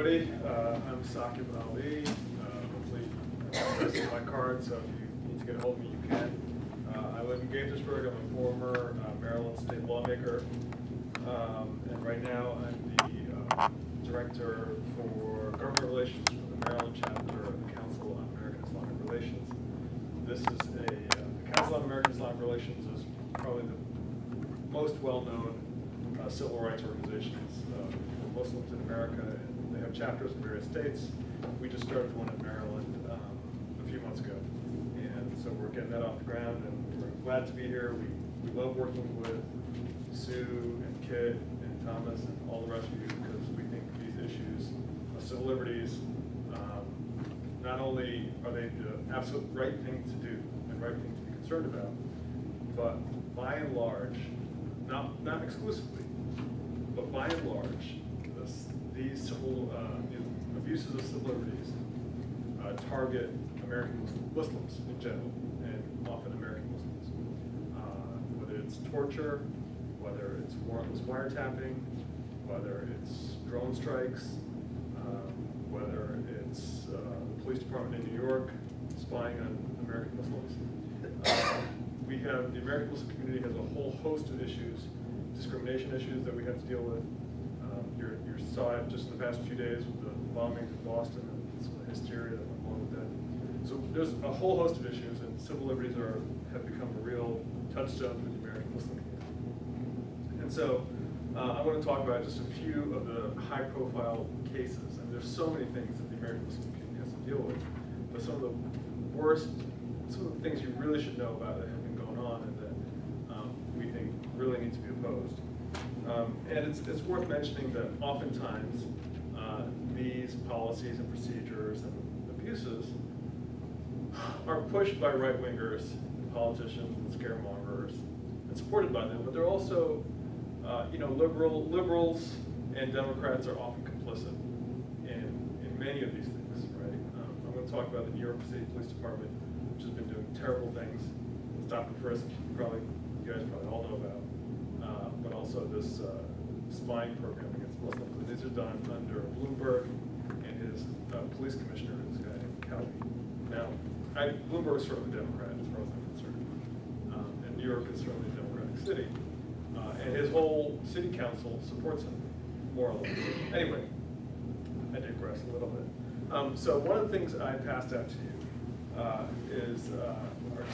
everybody. I'm Saqib Ali. Hopefully, this is my card, so if you need to get a hold of me, you can. I live in Gaithersburg. I'm a former Maryland state lawmaker, and right now I'm the director for government relations for the Maryland chapter of the Council on American Islamic Relations. This is the Council on American Islamic Relations is probably the most well-known civil rights organizations for Muslims in America. They have chapters in various states. We just started one in Maryland a few months ago. And so we're getting that off the ground, and we're glad to be here. We love working with Sue and Kit and Thomas and all the rest of you, because we think these issues of civil liberties, not only are they the absolute right thing to do and right thing to be concerned about, but by and large, not exclusively, but by and large, these civil abuses of civil liberties target American Muslims in general, and often American Muslims. Whether it's torture, whether it's warrantless wiretapping, whether it's drone strikes, whether it's the police department in New York spying on American Muslims. We have, the American Muslim community has a whole host of issues, discrimination issues that we have to deal with. You saw it just in the past few days with the bombings in Boston and some of the hysteria that went along with that. So there's a whole host of issues, and civil liberties have become a real touchstone for the American Muslim community. And so I want to talk about just a few of the high-profile cases, and there's so many things that the American Muslim community has to deal with, but some of the worst, some of the things you really should know about that have been going on and that we think really need to be opposed. And it's worth mentioning that oftentimes these policies and procedures and abuses are pushed by right-wingers, politicians, and scaremongers, and supported by them. But they're also, liberals and Democrats are often complicit in many of these things, right? I'm going to talk about the New York City Police Department, which has been doing terrible things, stop and frisk, you guys probably all know about. But also this spying program against Muslims. And these are done under Bloomberg and his police commissioner, this guy named Kelly. Now, Bloomberg is sort of a Democrat, as far as I'm concerned. And New York is certainly a Democratic city. And his whole city council supports him, more or less. Anyway, I digress a little bit. So one of the things I passed out to you are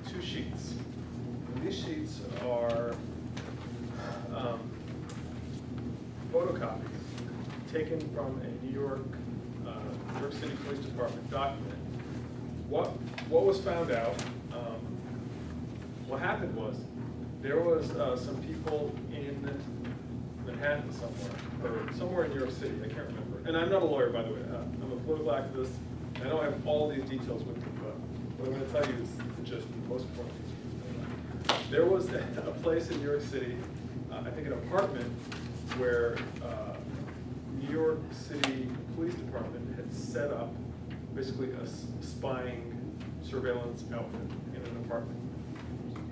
two sheets. And these sheets are photocopies taken from a New York City Police Department document. What was found out, what happened was, there was some people in Manhattan somewhere in New York City, I can't remember. And I'm not a lawyer, by the way. I'm a political activist. I don't have all these details with me, but what I'm going to tell you is just the most important piece. There was a place in New York City, I think an apartment, where New York City Police Department had set up basically a spying surveillance outfit in an apartment.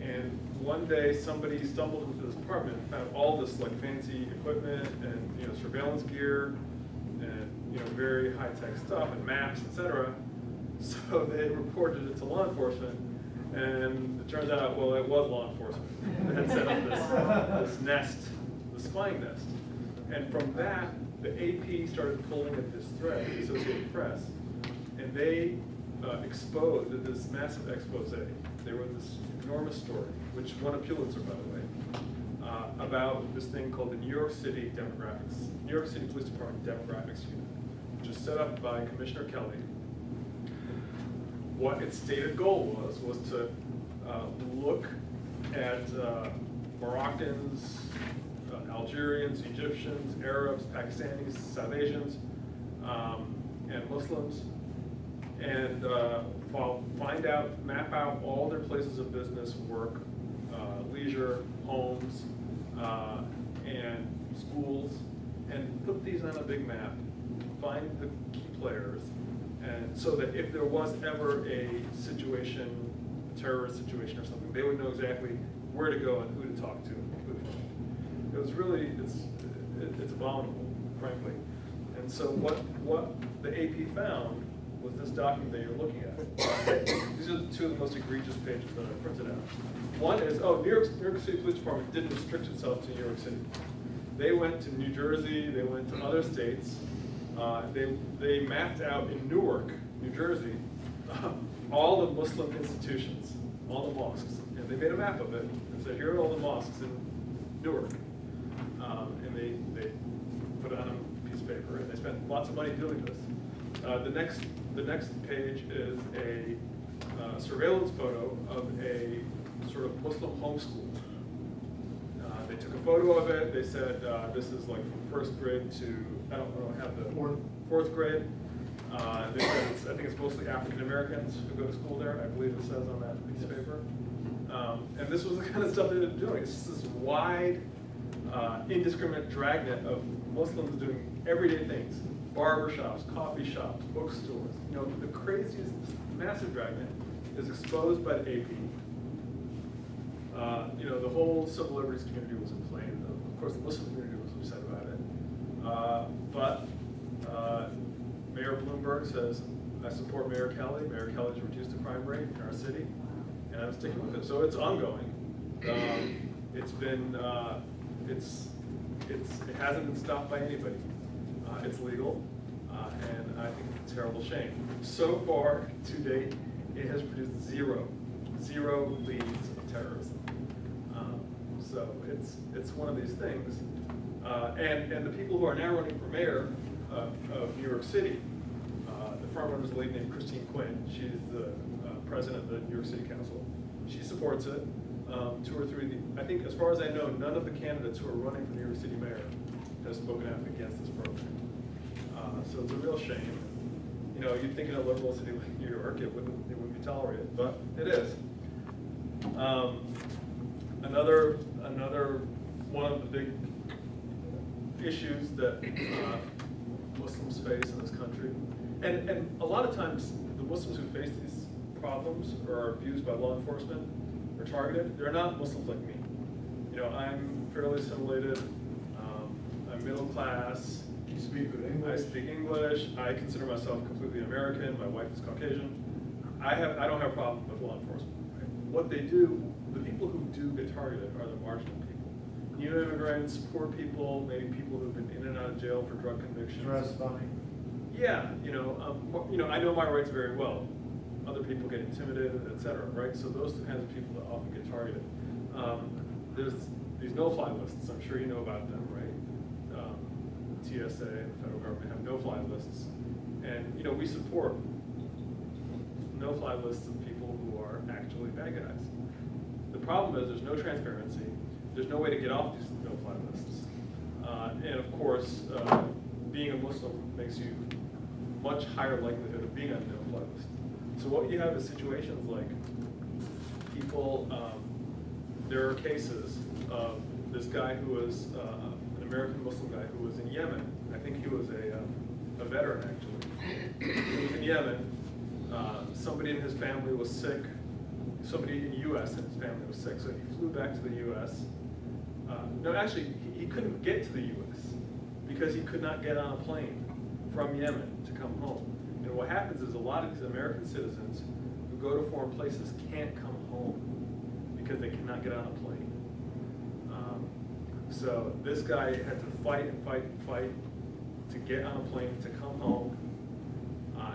And one day somebody stumbled into this apartment and found all this like fancy equipment and surveillance gear and very high-tech stuff and maps, etc. So they reported it to law enforcement. And it turns out, well, it was law enforcement that had set up this nest, the spying nest. And from that, the AP started pulling at this thread, the Associated Press, and they exposed this massive expose. They wrote this enormous story, which won a Pulitzer, by the way, about this thing called the New York City Police Department Demographics Unit, which was set up by Commissioner Kelly. What its stated goal was to look at Moroccans, Algerians, Egyptians, Arabs, Pakistanis, South Asians, and Muslims, and map out all their places of business, work, leisure, homes, and schools, and put these on a big map, find the key players, and so that if there was ever a situation, a terrorist situation or something, they would know exactly where to go and who to talk to and who to find. It was really, it's abominable, frankly. And so what the AP found was this document that you're looking at. These are two of the most egregious pages that I printed out. One is, New York City Police Department didn't restrict itself to New York City. They went to New Jersey, they went to other states. They mapped out in Newark, New Jersey, all the Muslim institutions, all the mosques. And they made a map of it and said, here are all the mosques in Newark. And they put it on a piece of paper, and they spent lots of money doing this. The next page is a surveillance photo of a sort of Muslim homeschool. They took a photo of it. They said this is like from first grade to, I don't have the fourth grade. They said I think it's mostly African Americans who go to school there. I believe it says on that piece of paper. And this was the kind of stuff they were doing. It's just this wide, indiscriminate dragnet of Muslims doing everyday things. Barbershops, coffee shops, bookstores. You know, the craziest, massive dragnet is exposed by the AP. You know, the whole civil liberties community was inflamed. Of course, the Muslim community was upset about it. But Mayor Bloomberg says, I support Mayor Kelly. Mayor Kelly's reduced the crime rate in our city, and I'm sticking with it. So it's ongoing. It's been, it hasn't been stopped by anybody. It's legal, and I think it's a terrible shame. So far, to date, it has produced zero leads of terrorism. So it's one of these things. And the people who are now running for mayor of New York City, the front runner is a lady named Christine Quinn. She's the president of the New York City Council. She supports it. 2 or 3, I think as far as I know, none of the candidates who are running for New York City mayor has spoken out against this program. So it's a real shame. You know, you'd think in a liberal city like New York, it wouldn't be tolerated, but it is. Another one of the big issues that Muslims face in this country, and a lot of times the Muslims who face these problems or are abused by law enforcement or targeted, they're not Muslims like me. You know, I'm fairly assimilated. I'm middle class. You speak good English. I speak English. I consider myself completely American. My wife is Caucasian. I don't have a problem with law enforcement. Right? What they do, the people who do get targeted are the marginal people. New immigrants, poor people, maybe people who've been in and out of jail for drug convictions. Dress funny. Yeah, you know, I know my rights very well. Other people get intimidated, etc. Right? So those are the kinds of people that often get targeted. There's these no-fly lists. I'm sure you know about them, right? TSA and the federal government have no-fly lists, and you know we support no-fly lists of people who are actually bad guys. The problem is there's no transparency. There's no way to get off these no-fly lists, and of course, being a Muslim makes you much higher likelihood of being on a no-fly list. So what you have is situations like people. There are cases of this guy who was an American Muslim guy who was in Yemen. I think he was a veteran, actually. He was in Yemen. Somebody in his family was sick. Somebody in the U.S. in his family was sick, so he flew back to the U.S. No, actually, he couldn't get to the U.S. because he could not get on a plane from Yemen to come home. And what happens is a lot of these American citizens who go to foreign places can't come home because they cannot get on a plane. So this guy had to fight and fight and fight to get on a plane to come home,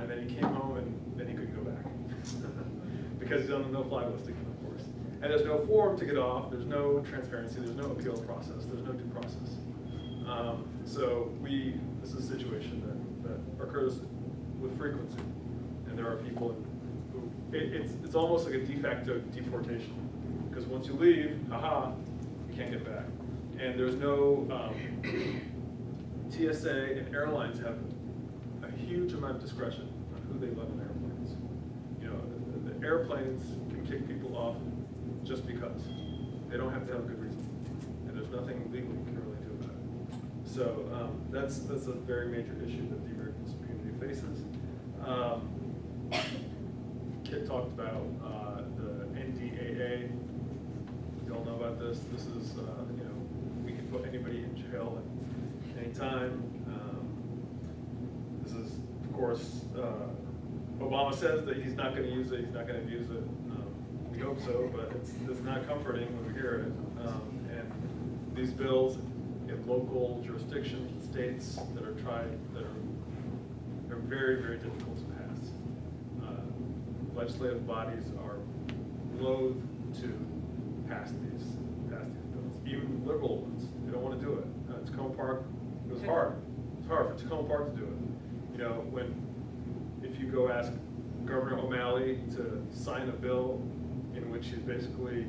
and then he came home and then he couldn't go back because he's on the no-fly list again, of course. And there's no form to get off. There's no transparency. There's no appeal process. There's no due process. So this is a situation that occurs with frequency, and there are people who it's almost like a de facto deportation because once you leave, you can't get back. And there's no, TSA and airlines have a huge amount of discretion on who they let on airplanes. You know, the airplanes can kick people off just because. They don't have to have a good reason. And there's nothing legal you can really do about it. So that's a very major issue that the American community faces. Kit talked about the NDAA. You all know about this. This is, you know, we can put anybody in jail at any time. This is, of course, Obama says that he's not going to use it, he's not going to abuse it. We hope so, but it's not comforting when we hear it. And these bills in local jurisdictions, states that are very, very difficult to pass. Legislative bodies are loath to pass these bills. Even liberal ones, they don't want to do it. Tacoma Park, it was hard. It's hard for Tacoma Park to do it. You know, if you go ask Governor O'Malley to sign a bill in which he's basically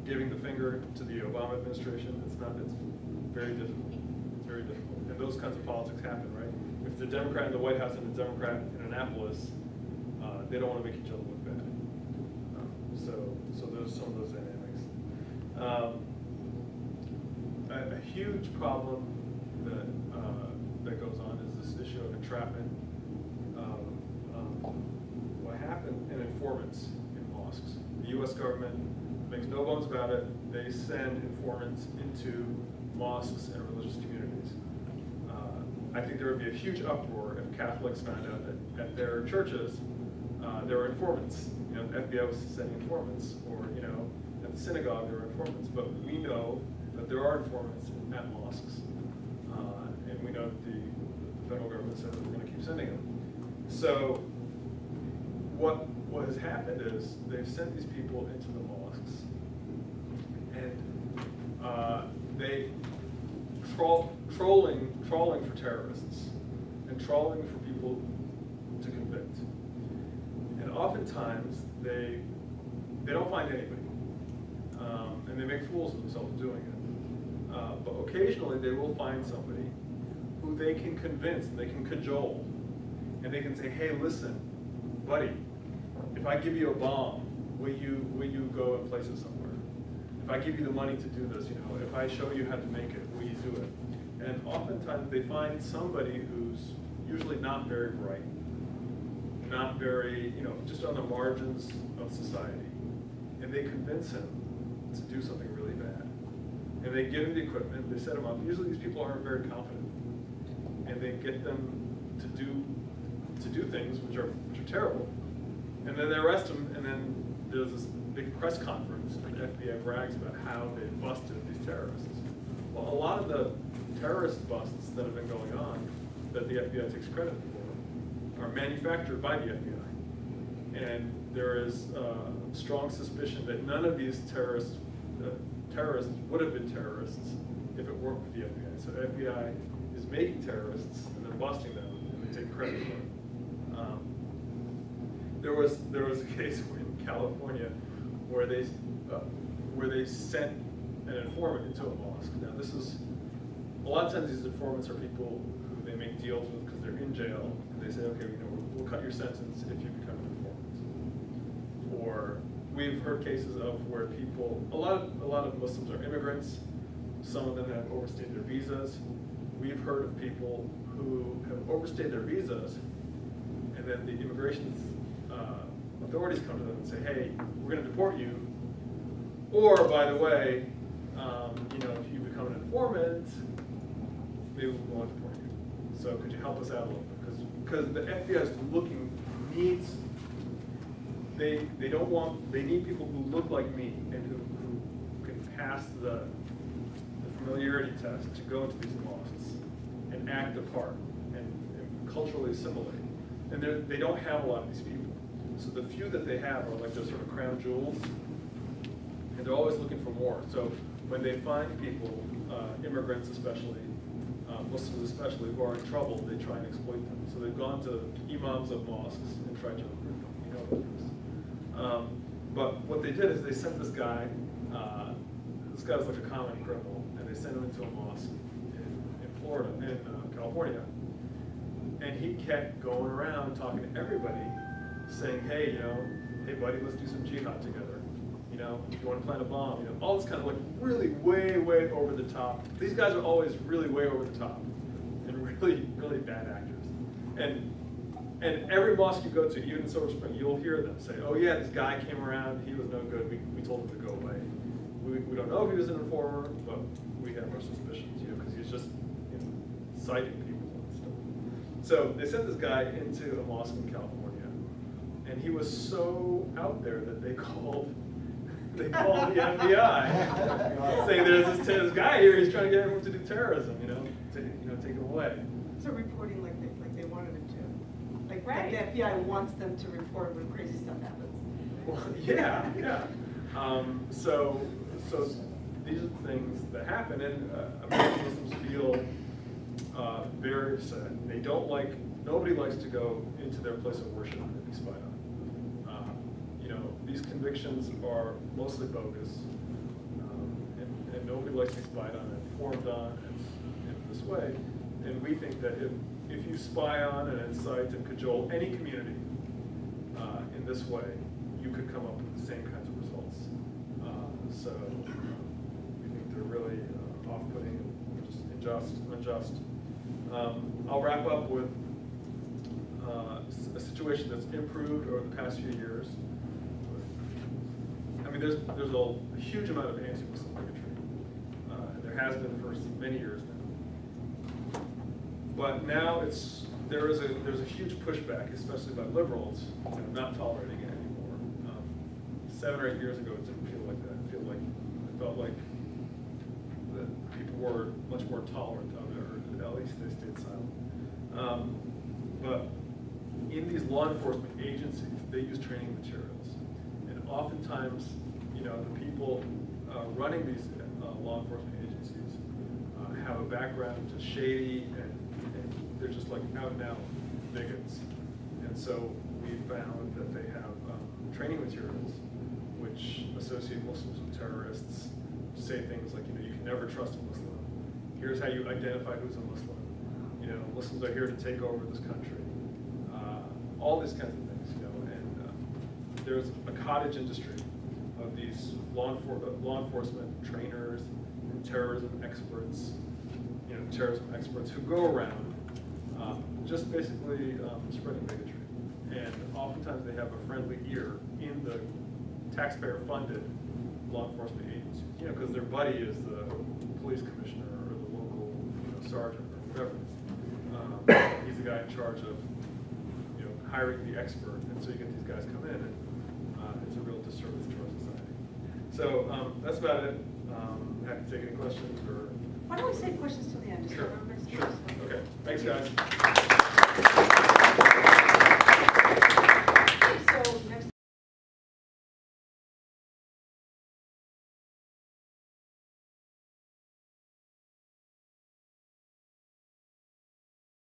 giving the finger to the Obama administration, it's very difficult. It's very difficult. And those kinds of politics happen, right? If the Democrat in the White House and the Democrat in Annapolis, they don't want to make each other look bad. So there's some of those dynamics. A huge problem that goes on is this issue of entrapment. What happened in informants in mosques. The U.S. government makes no bones about it. They send informants into mosques and religious communities. I think there would be a huge uproar if Catholics found out that at their churches there were informants. You know, the FBI was sending informants, or you know, at the synagogue there were informants. But we know that there are informants at mosques, and we know that the federal government said that we're going to keep sending them. So what has happened is they've sent these people into the mosques, and they trolling for terrorists and trolling for people to convict. And oftentimes they don't find anybody, and they make fools of themselves doing it. But occasionally they will find somebody who they can convince, and they can cajole, and they can say, "Hey, listen, buddy, if I give you a bomb, will you go and place it somewhere? If I give you the money to do this, you know, if I show you how to make it, will you do it?" And oftentimes they find somebody who's usually not very bright, not very, you know, just on the margins of society, and they convince him to do something really bad. And they give him the equipment, they set him up. Usually these people aren't very confident, and they get them to do things which are terrible. And then they arrest him, and then there's this big press conference, and the FBI brags about how they busted these terrorists. Well, a lot of the terrorist busts that have been going on, that the FBI takes credit for, are manufactured by the FBI. And there is strong suspicion that none of these terrorists would have been terrorists if it weren't for the FBI. So the FBI is making terrorists, and they're busting them, and they take credit for it. There was a case in California where they sent an informant into a mosque. Now this is, a lot of times these informants are people who they make deals with because they're in jail, and they say, okay, you know, we'll cut your sentence if you become an informant. Or we've heard cases of where people, a lot of Muslims are immigrants. Some of them have overstayed their visas. We've heard of people who have overstayed their visas, and then the immigration authorities come to them and say, hey, we're going to deport you, or by the way, you know, if you become an informant, maybe we won't deport you. So could you help us out a little bit? Because the FBI is looking, they need people who look like me and who can pass the familiarity test to go into these mosques and act a part and culturally assimilate. And they don't have a lot of these people. So the few that they have are like those sort of crown jewels, and they're always looking for more. So when they find people, immigrants especially, Muslims especially, who are in trouble, they try and exploit them. So they've gone to imams of mosques and tried to recruit them. You know about this. But what they did is they sent this guy. This guy was like a common criminal, and they sent him into a mosque in Florida, in California. And he kept going around talking to everybody, saying, hey, you know, hey buddy, let's do some jihad together. You know, if you want to plant a bomb, you know, all this kind of like really way over the top. These guys are always really way over the top and really bad actors. And every mosque you go to, even in Silver Spring, you'll hear them say, oh yeah, this guy came around, he was no good, we told him to go away. We don't know if he was an informer, but we have our suspicions, you know, because he's just, you know, citing people and stuff. So they sent this guy into a mosque in California, and he was so out there that they called the FBI, saying there's this guy here, he's trying to get everyone to do terrorism, take him away. So reporting like they wanted him to. Like Right. the FBI wants them to report when crazy stuff happens. Well, yeah. So these are the things that happen, and American Muslims feel very upset. They don't like, nobody likes to go into their place of worship and be spied on. These convictions are mostly bogus, and nobody likes to be spied on and informed on in this way. And we think that if you spy on and incite and cajole any community in this way, you could come up with the same kinds of results. So we think they're really off-putting and just unjust. I'll wrap up with a situation that's improved over the past few years. I mean, there's a huge amount of anti-Muslim bigotry, and there has been for many years now. But now there's a huge pushback, especially by liberals, not tolerating it anymore. 7 or 8 years ago, it didn't feel like that. It felt like that people were much more tolerant of it, or at least they stayed silent. But in these law enforcement agencies, they use training materials, and oftentimes, the people running these law enforcement agencies have a background just shady, and they're just like out-and-out bigots. And so we found that they have training materials which associate Muslims with terrorists, say things like, you can never trust a Muslim. Here's how you identify who's a Muslim. Muslims are here to take over this country. All these kinds of things, and there's a cottage industry of these law enforcement trainers and terrorism experts, who go around just basically spreading bigotry. And oftentimes they have a friendly ear in the taxpayer-funded law enforcement agencies, because their buddy is the police commissioner or the local sergeant or whatever. He's the guy in charge of hiring the expert, and so you get these guys come in, and it's a real disservice to our society. So that's about it. Happy to take any questions or. Why don't we save questions till the end? Sure. Okay. Thanks, guys.